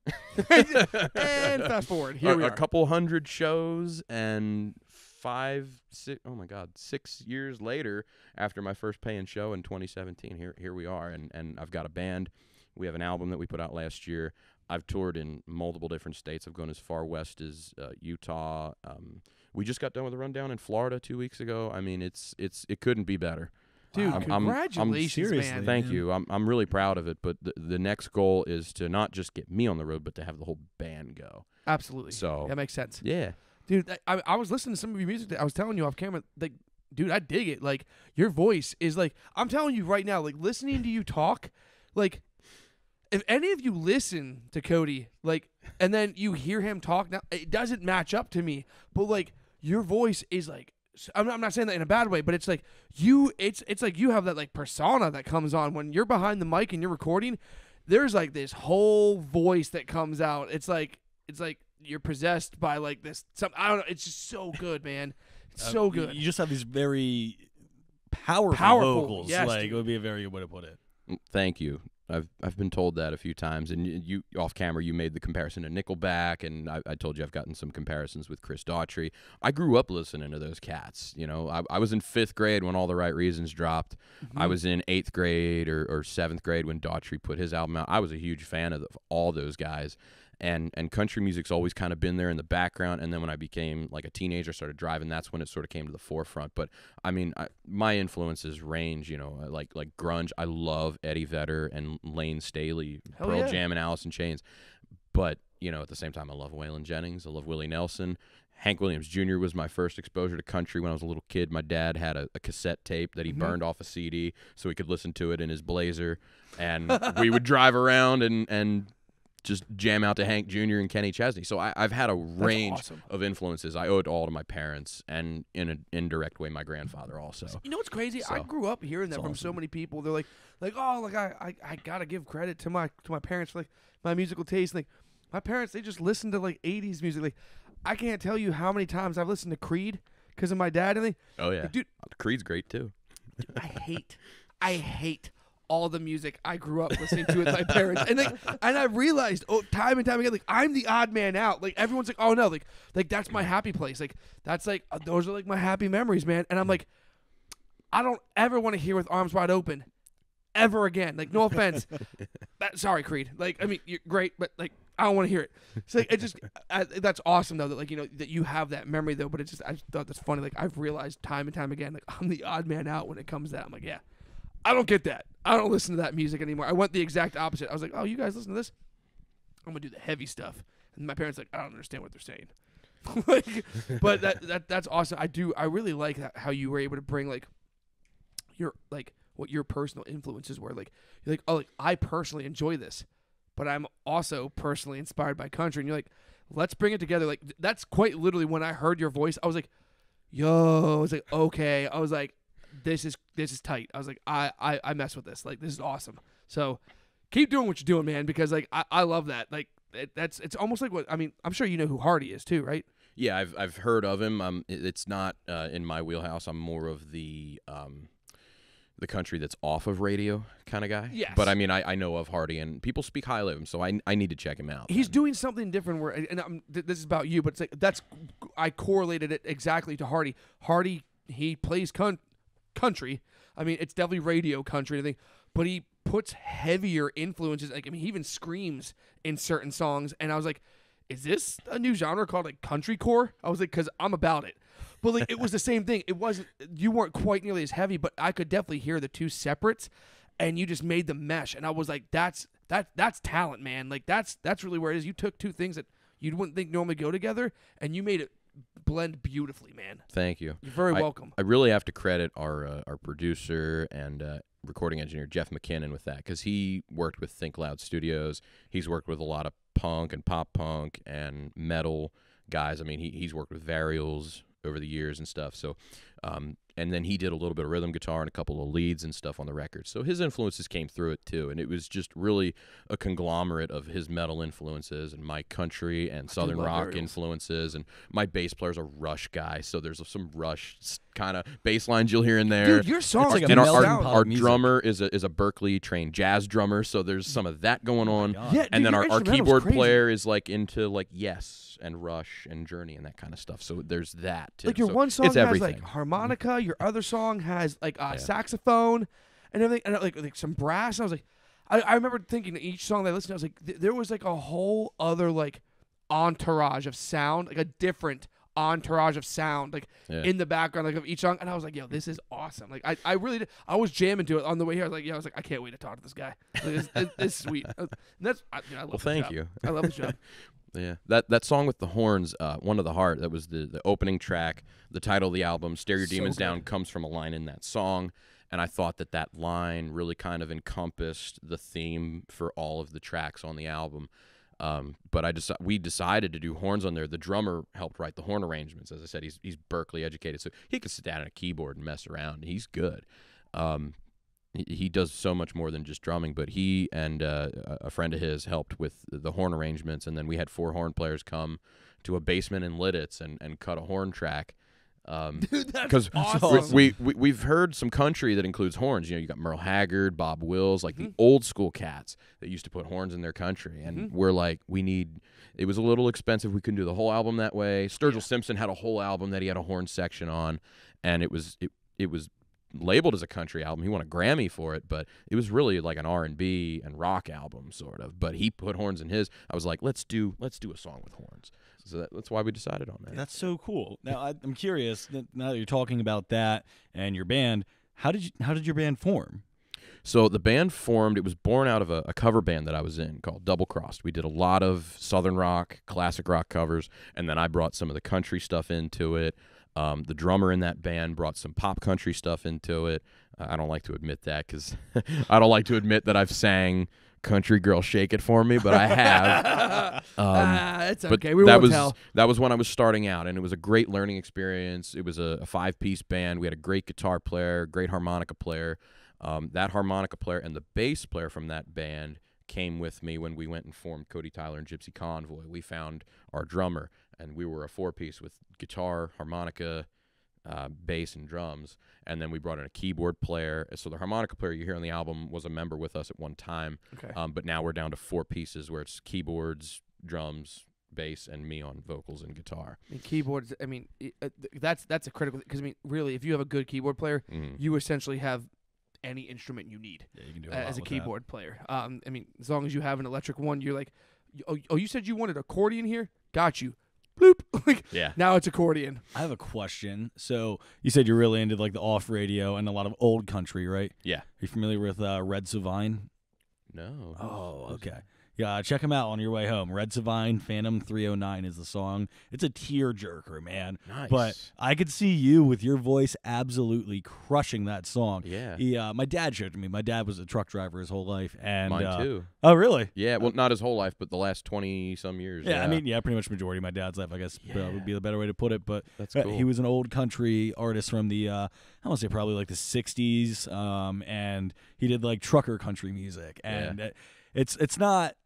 Speaker 3: And fast forward, here we are.
Speaker 5: A couple hundred shows, and 6 years later, after my first paying show in 2017, here we are, and I've got a band. We have an album that we put out last year. I've toured in multiple different states. I've gone as far west as Utah. We just got done with a rundown in Florida 2 weeks ago. I mean, it couldn't be better.
Speaker 3: Dude,
Speaker 5: I'm
Speaker 3: congratulations, man.
Speaker 5: Thank you. I'm really proud of it. But the next goal is to not just get me on the road, but to have the whole band go.
Speaker 3: Absolutely.
Speaker 5: So
Speaker 3: that makes sense.
Speaker 5: Yeah.
Speaker 3: Dude, I was listening to some of your music that I was telling you off camera, like, dude, I dig it. Like, your voice is like, I'm telling you right now, like, listening to you talk, like, if any of you listen to Cody, like, and then you hear him talk, now it doesn't match up to me, but like, your voice is like, I'm not saying that in a bad way, but it's like it's like you have that like persona that comes on when you're behind the mic and you're recording. There's like this whole voice that comes out. It's like you're possessed by like this. I don't know. It's just so good, man. It's so good.
Speaker 2: You just have these very powerful vocals.
Speaker 3: Yes,
Speaker 2: like
Speaker 3: dude.
Speaker 2: it would be a very good way to put it.
Speaker 5: Thank you. I've been told that a few times, and you off camera you made the comparison to Nickelback, and I told you I've gotten some comparisons with Chris Daughtry. I grew up listening to those cats. You know, I was in 5th grade when All the Right Reasons dropped. I was in 8th grade or 7th grade when Daughtry put his album out. I was a huge fan of all those guys. And country music's always kind of been there in the background. And then when I became like a teenager, started driving, that's when it sort of came to the forefront. But I mean, my influences range, you know, like grunge. I love Eddie Vedder and Lane Staley, Pearl Jam and Alice in Chains. But, you know, at the same time, I love Waylon Jennings. I love Willie Nelson. Hank Williams Jr. was my first exposure to country when I was a little kid. My dad had a cassette tape that he burned off a CD so he could listen to it in his Blazer. And we would drive around and just jam out to Hank Jr. and Kenny Chesney. So I've had a range of influences. I owe it all to my parents, and in an indirect way, my grandfather also.
Speaker 3: You know what's crazy?
Speaker 5: So,
Speaker 3: I grew up hearing that from so many people. They're like, oh, like I gotta give credit to my parents for like my musical taste. Like my parents, they just listen to like 80s music. Like I can't tell you how many times I've listened to Creed because of my dad. And
Speaker 5: oh yeah,
Speaker 3: like, dude,
Speaker 5: Creed's great too.
Speaker 3: Dude, I hate all the music I grew up listening to with my parents, and I realized time and time again, like I'm the odd man out. Like everyone's like, oh no, like that's my happy place. Like that's like those are like my happy memories, man. And I'm like, I don't ever want to hear With Arms Wide Open ever again. Like no offense, sorry Creed. Like I mean you're great, but like I don't want to hear it. So like, it just that's awesome though that like you know that you have that memory though. But it's just I just thought that's funny. Like I've realized time and time again, like I'm the odd man out when it comes to that. I'm like yeah. I don't get that. I don't listen to that music anymore. I went the exact opposite. I was like, oh, you guys listen to this? I'm going to do the heavy stuff. And my parents like, I don't understand what they're saying. Like, but that's awesome. I really like how you were able to bring like your like what your personal influences were. Like you're like, oh, like I personally enjoy this, but I'm also personally inspired by country. And you're like, let's bring it together. Like that's quite literally when I heard your voice, I was like, yo, I was like, okay. I was like, this is tight. I was like, I mess with this. Like, this is awesome. So keep doing what you're doing, man, because like I love that. Like it's almost like what I mean, I'm sure you know who Hardy is too, right?
Speaker 5: Yeah, I've heard of him. It's not in my wheelhouse. I'm more of the country that's off of radio kind of guy.
Speaker 3: Yes.
Speaker 5: But I mean, I know of Hardy, and people speak highly of him, so I need to check him out.
Speaker 3: He's doing something different where, and this is about you, but it's like I correlated it exactly to Hardy. Hardy, he plays country. I mean, it's definitely radio country, I think, but he puts heavier influences. Like, I mean, he even screams in certain songs, and I was like, is this a new genre called like country core? I was like, because I'm about it. But like, it was the same thing. It wasn't. You weren't quite nearly as heavy, but I could definitely hear the two separates, and you just made them mesh. And I was like, that's talent, man. Like that's really where it is. You took two things that you wouldn't think normally go together, and you made it blend beautifully, man.
Speaker 5: Thank you.
Speaker 3: You're very welcome.
Speaker 5: I really have to credit our producer and recording engineer Jeff McKinnon with that, because he worked with Think Loud Studios. He's worked with a lot of punk and pop punk and metal guys. I mean, he's worked with Varials over the years and stuff. So and then he did a little bit of rhythm guitar and a couple of leads and stuff on the record. So his influences came through it too, and it was just really a conglomerate of his metal influences and my country and southern rock influences. And my bass player's a Rush guy, so there's some Rush kind of bass lines you'll hear in there.
Speaker 3: Dude, your song
Speaker 2: like
Speaker 3: is
Speaker 2: a
Speaker 5: and
Speaker 2: melting
Speaker 5: our
Speaker 2: music.
Speaker 5: drummer is a Berkeley trained jazz drummer, so there's some of that going on.
Speaker 2: God.
Speaker 3: Yeah,
Speaker 5: And
Speaker 3: dude,
Speaker 5: then
Speaker 3: your
Speaker 5: our
Speaker 3: instrumental's
Speaker 5: keyboard
Speaker 3: crazy.
Speaker 5: player is like into like Yes and Rush and Journey and that kind of stuff. So there's that too.
Speaker 3: Like your
Speaker 5: So
Speaker 3: one song
Speaker 5: it's
Speaker 3: has
Speaker 5: everything.
Speaker 3: like harmonica, your other song has like saxophone and everything, and like some brass. And I was like, I remember thinking that each song that I listened to, I was like, there was like a whole other like entourage of sound, like a different entourage of sound, like in the background, like of each song. And I was like, yo, this is awesome. Like I really did. I was jamming to it on the way here. I was like, I can't wait to talk to this guy. Like, this is sweet. And that's I love
Speaker 5: Well,
Speaker 3: this
Speaker 5: thank
Speaker 3: job.
Speaker 5: you.
Speaker 3: I love this job.
Speaker 5: Yeah, that song with the horns, One of the Heart, that was the opening track. The title of the album, Stare Your
Speaker 3: So
Speaker 5: Demons Down,
Speaker 3: good.
Speaker 5: comes from a line in that song. And I thought that line really kind of encompassed the theme for all of the tracks on the album. But we decided to do horns on there. The drummer helped write the horn arrangements. As I said, he's Berkeley educated, so he could sit down at a keyboard and mess around. He's good. He does so much more than just drumming, but he and a friend of his helped with the horn arrangements, and then we had 4 horn players come to a basement in Lidditz and cut a horn track.
Speaker 3: Dude, that's
Speaker 5: Because
Speaker 3: awesome.
Speaker 5: we've heard some country that includes horns. You know, you got Merle Haggard, Bob Wills, like the old school cats that used to put horns in their country. And we're like, it was a little expensive. We couldn't do the whole album that way. Sturgill Simpson had a whole album that he had a horn section on, and it was labeled as a country album. He won a Grammy for it, but it was really like an R&B and rock album sort of. But he put horns in his. I was like, let's do a song with horns. So that's why we decided on that.
Speaker 2: That's so cool. Now I'm curious. Now that you're talking about that and your band, how did your band form?
Speaker 5: So the band formed, it was born out of a cover band that I was in called Double Crossed. We did a lot of southern rock, classic rock covers, and then I brought some of the country stuff into it. The drummer in that band brought some pop country stuff into it. I don't like to admit that because I don't like to admit that I've sang Country Girl Shake It For Me, but I have.
Speaker 3: It's
Speaker 5: But
Speaker 3: okay. We
Speaker 5: that
Speaker 3: won't
Speaker 5: was
Speaker 3: tell.
Speaker 5: that was when I was starting out, and it was a great learning experience. It was a 5-piece band. We had a great guitar player, great harmonica player. That harmonica player and the bass player from that band came with me when we went and formed Cody Tyler and Gypsy Convoy. We found our drummer, and we were a 4-piece with guitar, harmonica, bass, and drums. And then we brought in a keyboard player. So the harmonica player you hear on the album was a member with us at one time.
Speaker 3: Okay.
Speaker 5: But now we're down to 4 pieces where it's keyboards, drums, bass, and me on vocals and guitar.
Speaker 3: I mean, keyboards. I mean, that's a critical because I mean, really, if you have a good keyboard player, you essentially have any instrument you need
Speaker 2: Yeah, you can do
Speaker 3: as a keyboard player. I mean, as long as you have an electric one, you're like, oh, you said you wanted accordion here? Got you. Bloop. Like,
Speaker 5: Yeah.
Speaker 3: now it's accordion.
Speaker 2: I have a question. So you said you're really into like the off radio and a lot of old country, right?
Speaker 5: Yeah.
Speaker 2: Are you familiar with Red Savine?
Speaker 5: No.
Speaker 2: Oh, okay. Yeah, check him out on your way home. Red Savine, Phantom 309 is the song. It's a tearjerker, man.
Speaker 5: Nice.
Speaker 2: But I could see you with your voice absolutely crushing that song.
Speaker 5: Yeah.
Speaker 2: My dad showed it to me. My dad was a truck driver his whole life. And
Speaker 5: Mine too.
Speaker 2: Oh, really?
Speaker 5: Yeah, well, not his whole life, but the last 20-some years.
Speaker 2: Yeah, I mean, pretty much majority of my dad's life, I guess, would be the better way to put it. But
Speaker 5: That's cool.
Speaker 2: he was an old country artist from the, I want to say probably like the 60s, and he did like trucker country music. And it's not...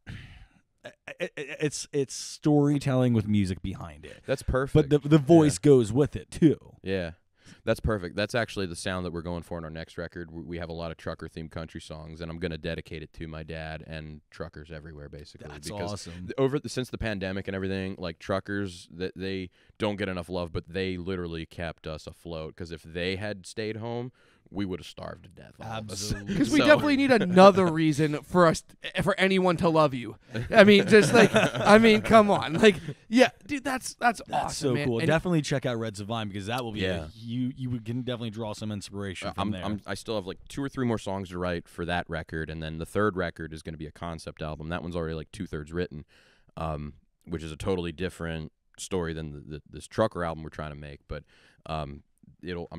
Speaker 2: It's storytelling with music behind it.
Speaker 5: That's perfect.
Speaker 2: But the voice goes with it, too.
Speaker 5: Yeah, that's perfect. That's actually the sound that we're going for in our next record. We have a lot of trucker-themed country songs, and I'm going to dedicate it to my dad and truckers everywhere, basically.
Speaker 2: That's
Speaker 5: because
Speaker 2: awesome.
Speaker 5: Since the pandemic and everything, like truckers, they don't get enough love, but they literally kept us afloat, because if they had stayed home, we would have starved to death.
Speaker 2: Absolutely.
Speaker 3: Because we
Speaker 5: So-
Speaker 3: definitely need another reason for anyone to love you. I mean, just like, I mean, come on, like, yeah, dude, that's awesome.
Speaker 2: That's so
Speaker 3: man.
Speaker 2: cool.
Speaker 3: And
Speaker 2: Definitely check out Red Savine because that will be
Speaker 5: Yeah.
Speaker 2: you can definitely draw some inspiration from there.
Speaker 5: I still have like 2 or 3 more songs to write for that record, and then the third record is going to be a concept album. That one's already like 2/3 written, which is a totally different story than this trucker album we're trying to make. But I'm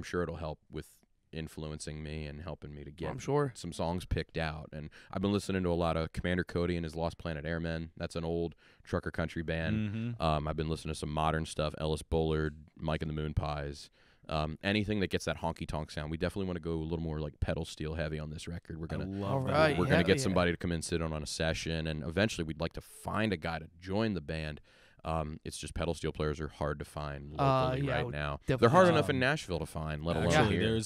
Speaker 5: sure it'll help with influencing me and helping me to get
Speaker 3: I'm sure.
Speaker 5: some songs picked out. And I've been listening to a lot of Commander Cody and his Lost Planet Airmen. That's an old trucker country band.
Speaker 2: Mhm.
Speaker 5: I've been listening to some modern stuff, Ellis Bullard, Mike and the Moon Pies, Anything that gets that honky tonk sound. We definitely want to go a little more like pedal steel heavy on this record. We're gonna
Speaker 3: All right,
Speaker 5: we're gonna
Speaker 3: hell
Speaker 5: get
Speaker 3: yeah.
Speaker 5: somebody to come in, sit on a session, and eventually we'd like to find a guy to join the band. It's just pedal steel players are hard to find locally
Speaker 3: yeah,
Speaker 5: right now.
Speaker 3: definitely.
Speaker 5: They're hard enough in Nashville to find, let alone
Speaker 2: Actually,
Speaker 5: here.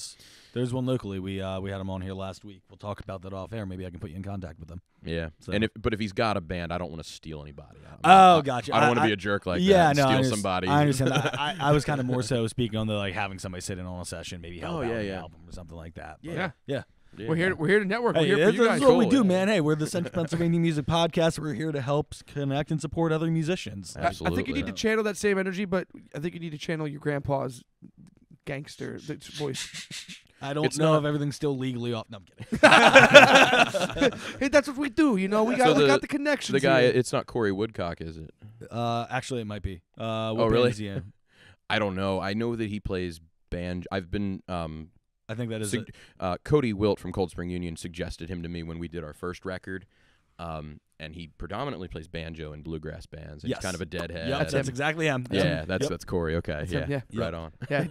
Speaker 2: there's one locally. We had him on here last week. We'll talk about that off air. Maybe I can put you in contact with him.
Speaker 5: Yeah,
Speaker 2: So-
Speaker 5: and if he's got a band, I don't want to steal anybody.
Speaker 2: Gotcha.
Speaker 5: I don't want to be a jerk like
Speaker 2: yeah,
Speaker 5: that.
Speaker 2: no,
Speaker 5: And
Speaker 2: I
Speaker 5: steal somebody.
Speaker 2: I understand that. I was kind of more so speaking on the like having somebody sit in on a session, maybe help out
Speaker 5: yeah,
Speaker 2: with the
Speaker 5: yeah.
Speaker 2: album or something like that. But,
Speaker 3: Yeah.
Speaker 2: yeah.
Speaker 5: Yeah.
Speaker 3: We're here to network.
Speaker 2: Hey,
Speaker 3: We're here for
Speaker 2: that's,
Speaker 3: you guys.
Speaker 2: that's what we
Speaker 5: Cool,
Speaker 2: do,
Speaker 5: yeah.
Speaker 2: man. Hey, we're the Central Pennsylvania Music Podcast. We're here to help connect and support other musicians.
Speaker 3: I think you
Speaker 5: Absolutely.
Speaker 3: need to channel that same energy, but I think you need to channel your grandpa's gangster voice.
Speaker 2: I don't
Speaker 5: It's
Speaker 2: know
Speaker 5: not-
Speaker 2: if everything's still legally off. No, I'm kidding.
Speaker 3: Hey, that's what we do. You know, we got the connections.
Speaker 5: The guy,
Speaker 3: here.
Speaker 5: it's not Corey Woodcock, is it?
Speaker 2: Actually, it might be. What
Speaker 5: Oh, really?
Speaker 2: band is he in?
Speaker 5: I don't know. I know that he plays band. I've been
Speaker 2: I think that is it.
Speaker 5: Cody Wilt from Cold Spring Union suggested him to me when we did our first record. And he predominantly plays banjo in bluegrass bands. And
Speaker 2: Yes.
Speaker 5: He's kind of a deadhead.
Speaker 2: Yep, that's exactly him.
Speaker 5: Yeah, that's
Speaker 2: Yep.
Speaker 5: Corey. Okay,
Speaker 3: him,
Speaker 5: yeah,
Speaker 3: yeah.
Speaker 5: right on.
Speaker 3: Yeah,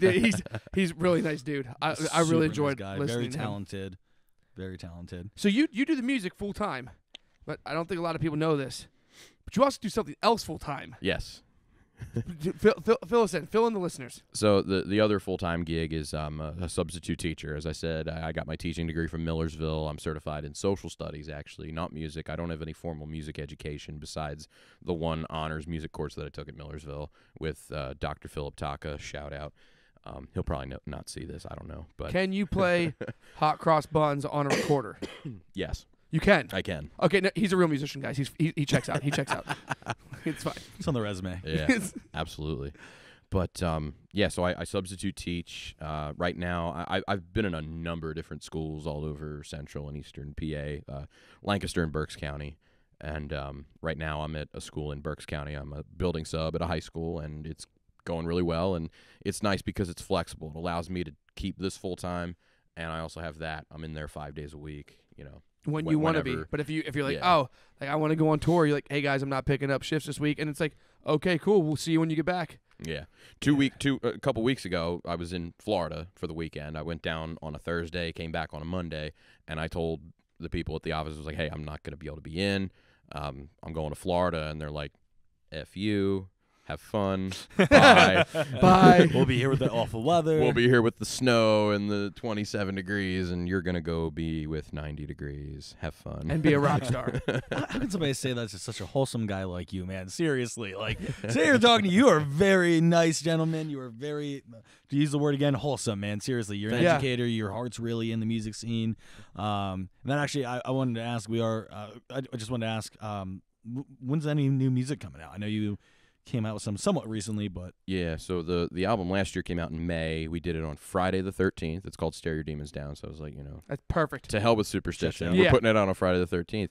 Speaker 3: he's really nice dude. I
Speaker 2: Super
Speaker 3: really
Speaker 2: nice
Speaker 3: enjoyed
Speaker 2: guy.
Speaker 3: listening
Speaker 2: Very
Speaker 3: to him.
Speaker 2: talented. Very talented.
Speaker 3: So you do the music full time, but I don't think a lot of people know this. But you also do something else full time.
Speaker 5: Yes.
Speaker 3: Fill us in. Fill in the listeners.
Speaker 5: So the other full-time gig is a substitute teacher. As I said, I got my teaching degree from Millersville. I'm certified in social studies, actually, not music. I don't have any formal music education besides the one honors music course that I took at Millersville with Dr. Philip Taka. Shout out. He'll probably not see this. I don't know. But
Speaker 3: Can you play Hot Cross Buns on a recorder?
Speaker 5: yes,
Speaker 3: You can.
Speaker 5: I can.
Speaker 3: Okay, no, he's a real musician, guys. He checks out. He checks out. It's fine.
Speaker 2: It's on the resume.
Speaker 5: Yeah, absolutely. But yeah, so I substitute teach right now. I've been in a number of different schools all over Central and Eastern PA, Lancaster and Berks County, and right now I'm at a school in Berks County. I'm a building sub at a high school, and it's going really well. And it's nice because it's flexible. It allows me to keep this full time, and I also have that. I'm in there 5 days a week. You know.
Speaker 3: When you want to be.
Speaker 5: whenever.
Speaker 3: But if you're like,
Speaker 5: Yeah.
Speaker 3: oh, like I want to go on tour, you're like, hey guys, I'm not picking up shifts this week, and it's like, okay, cool, we'll see you when you get back.
Speaker 5: Yeah. A couple weeks ago, I was in Florida for the weekend. I went down on a Thursday, came back on a Monday, and I told the people at the office, I was like, hey, I'm not going to be able to be in. I'm going to Florida. And they're like, F you. Have fun. Bye.
Speaker 3: Bye.
Speaker 2: We'll be here with the awful weather.
Speaker 5: We'll be here with the snow and the 27 degrees, and you're going to go be with 90 degrees. Have fun.
Speaker 3: And be a rock star.
Speaker 2: How can somebody say that to such a wholesome guy like you, man? Seriously, like, say you're talking to you, are a very nice gentleman. You are very, to use the word again, wholesome, man. Seriously, you're an
Speaker 3: Yeah.
Speaker 2: educator. Your heart's really in the music scene. And then actually, I wanted to ask. I just wanted to ask. When's any new music coming out? I know you came out with some somewhat recently, but
Speaker 5: Yeah, so the album last year came out in May. We did it on Friday the 13th. It's called Stare Your Demons Down. So I was like,
Speaker 3: That's perfect.
Speaker 5: to hell with superstition.
Speaker 2: out.
Speaker 5: We're
Speaker 3: Yeah.
Speaker 5: putting it out on Friday the 13th.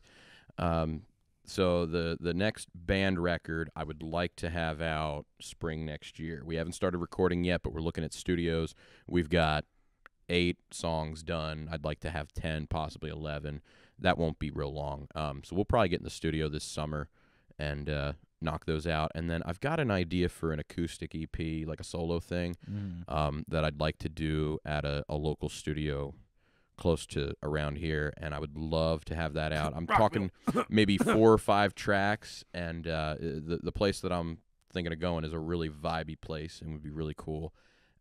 Speaker 5: So the next band record I would like to have out spring next year. We haven't started recording yet, but we're looking at studios. We've got 8 songs done. I'd like to have 10, possibly 11. That won't be real long. So we'll probably get in the studio this summer and knock those out. And then I've got an idea for an acoustic EP, like a solo thing, that I'd like to do at a local studio close to around here, and I would love to have that out. I'm talking maybe 4 or 5 tracks, and the place that I'm thinking of going is a really vibey place and would be really cool.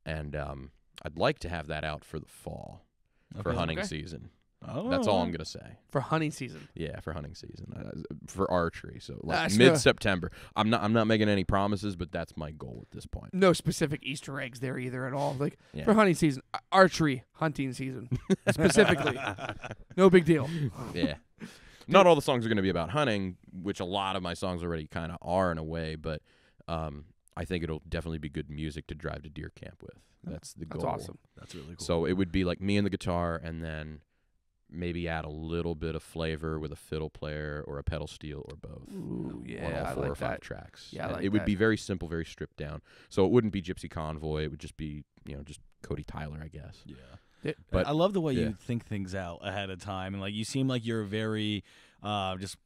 Speaker 5: And I'd like to have that out for the fall, for hunting
Speaker 3: Okay.
Speaker 5: season.
Speaker 2: oh,
Speaker 5: That's all I'm gonna say.
Speaker 3: For hunting season.
Speaker 5: Yeah, for hunting season, for archery. So like
Speaker 3: That's
Speaker 5: mid-September. I'm not making any promises, but that's my goal at this point.
Speaker 3: No specific Easter eggs there either at all. Like
Speaker 5: Yeah.
Speaker 3: for hunting season, archery hunting season specifically. No big deal.
Speaker 5: Yeah. Not all the songs are going to be about hunting, which a lot of my songs already kind of are in a way, but I think it'll definitely be good music to drive to deer camp with. That's the goal.
Speaker 3: That's awesome.
Speaker 2: that's really cool.
Speaker 5: So it would be like me and the guitar, and then maybe add a little bit of flavor with a fiddle player or a pedal steel or both.
Speaker 3: Ooh,
Speaker 5: On
Speaker 3: yeah,
Speaker 5: all
Speaker 3: I
Speaker 5: 4
Speaker 3: like
Speaker 5: or 5
Speaker 3: that.
Speaker 5: tracks.
Speaker 3: Yeah, I
Speaker 5: And
Speaker 3: like
Speaker 5: it would
Speaker 3: that.
Speaker 5: be very simple, very stripped down. So it wouldn't be Gypsy Convoy. It would just be, just Cody Tyler, I guess.
Speaker 2: yeah.
Speaker 5: But
Speaker 2: I love the way
Speaker 5: yeah.
Speaker 2: you think things out ahead of time, and like you seem like you're very just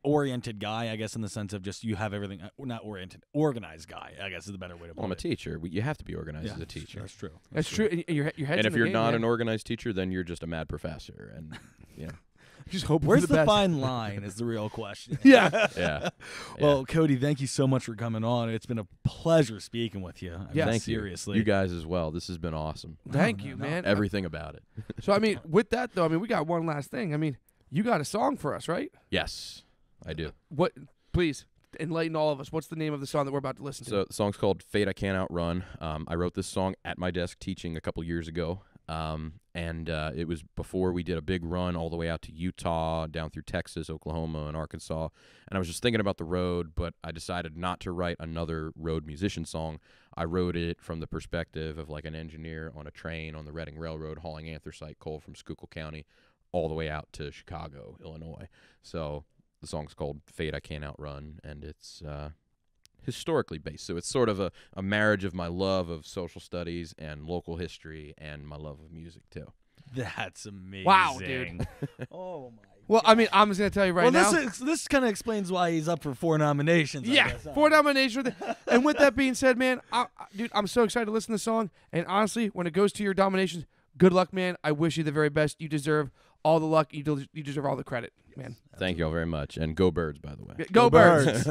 Speaker 2: oriented guy, I guess, in the sense of just you have everything, not oriented, organized guy, I guess is the better way to put
Speaker 5: Well, I'm a
Speaker 2: it.
Speaker 5: teacher. You have to be organized as a teacher.
Speaker 2: That's true.
Speaker 3: That's true. And your head's
Speaker 5: And
Speaker 3: in
Speaker 5: if
Speaker 3: the
Speaker 5: you're
Speaker 3: game,
Speaker 5: not
Speaker 3: man.
Speaker 5: an organized teacher, then you're just a mad professor. And
Speaker 3: just hope
Speaker 2: Where's
Speaker 3: for
Speaker 2: the
Speaker 3: best.
Speaker 2: fine line is the real question.
Speaker 3: Yeah.
Speaker 5: yeah.
Speaker 2: Well, Cody, thank you so much for coming on. It's been a pleasure speaking with you. I mean,
Speaker 3: Yeah.
Speaker 5: Thank
Speaker 2: seriously.
Speaker 5: you. You guys as well. This has been awesome.
Speaker 3: Thank you, man.
Speaker 5: Everything about it.
Speaker 3: So I mean, with that though, I mean, we got one last thing. I mean, you got a song for us, right?
Speaker 5: Yes, I do.
Speaker 3: What? Please enlighten all of us. What's the name of the song that we're about to listen to?
Speaker 5: So the song's called Fate I Can't Outrun. I wrote this song at my desk teaching a couple years ago. And it was before we did a big run all the way out to Utah, down through Texas, Oklahoma, and Arkansas. And I was just thinking about the road, but I decided not to write another road musician song. I wrote it from the perspective of like an engineer on a train on the Reading Railroad hauling anthracite coal from Schuylkill County all the way out to Chicago, Illinois. So the song's called Fate I Can't Outrun, and it's historically based. So it's sort of a marriage of my love of social studies and local history and my love of music too.
Speaker 2: That's amazing.
Speaker 3: Wow, dude.
Speaker 2: Oh my.
Speaker 3: Well, I mean, I'm just gonna tell you right now.
Speaker 2: This kind of explains why he's up for 4 nominations. I
Speaker 3: Yeah,
Speaker 2: guess, huh?
Speaker 3: 4 nominations. And with that being said, man, dude, I'm so excited to listen to the song. And honestly, when it goes to your nominations, good luck, man. I wish you the very best. You deserve all the luck. You deserve all the credit, man.
Speaker 5: Thank you all very much. And go Birds, by the way.
Speaker 3: Go Birds.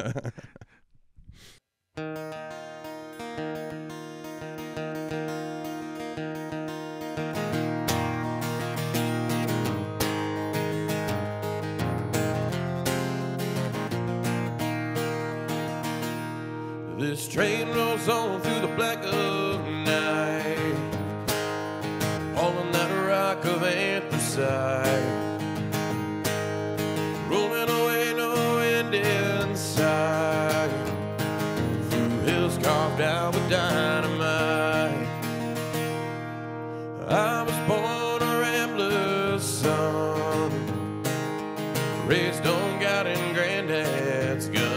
Speaker 6: This train rolls on through the black of night, hauling that rock of anthracite, rolling away, no end in sight, through hills carved out with dynamite. I was born a rambler's son, raised on God and Granddad's gun.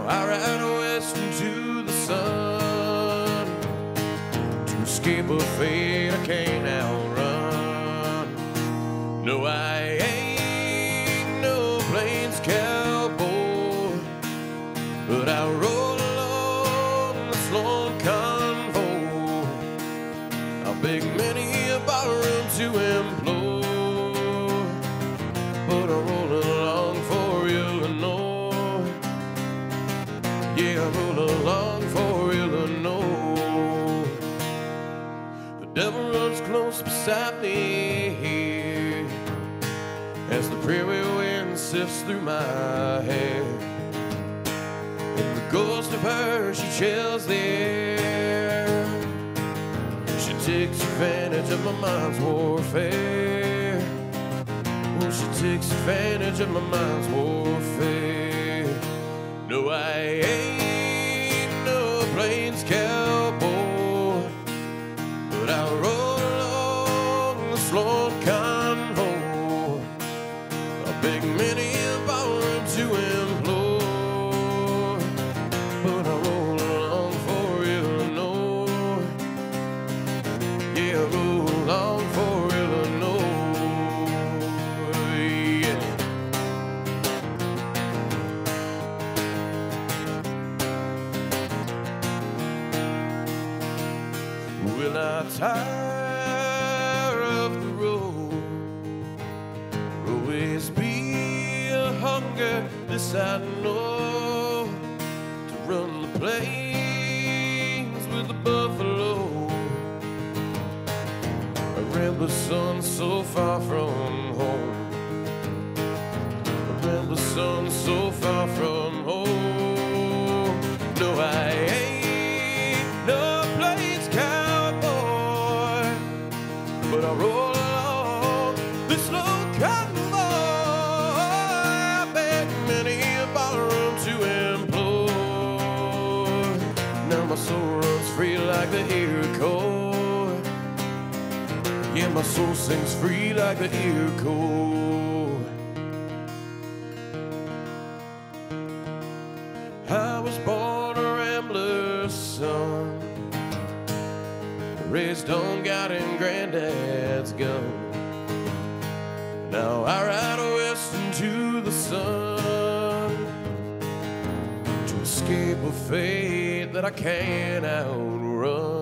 Speaker 6: I ride west into the sun to escape a fate I can't outrun. No, I ain't no plains cowboy, but I roll along the Sloan convoy. I'll beg many a ballroom to implore, but I roll along for Illinois. Yeah, I roll along for Illinois. The devil runs close beside me here as the prairie wind sifts through my hair. And the ghost of her, she chills the air. She takes advantage of my mind's warfare. Oh, she takes advantage of my mind's warfare. No, I ain't no plains cowboy, but I roll along the Sloan convoy. I beg many a ballroom to implore, but I roll along for Illinois. Yeah, I roll along for Illinois. Yeah. Will I tire of the road? Always be a hunger, this I know, to run the plains with the buffalo. A rambler son so far from home. A rambler son so far from home. No, I ain't no plains cowboy, but I roll along this slow convoy. I beg many a ballroom to implore. Now my soul runs free like the Iroquois. Yeah, my soul sings free like the Iroquois. I was born a rambler's son, raised on God and Granddad's gun. Now I ride west into escape a fate that I can't outrun.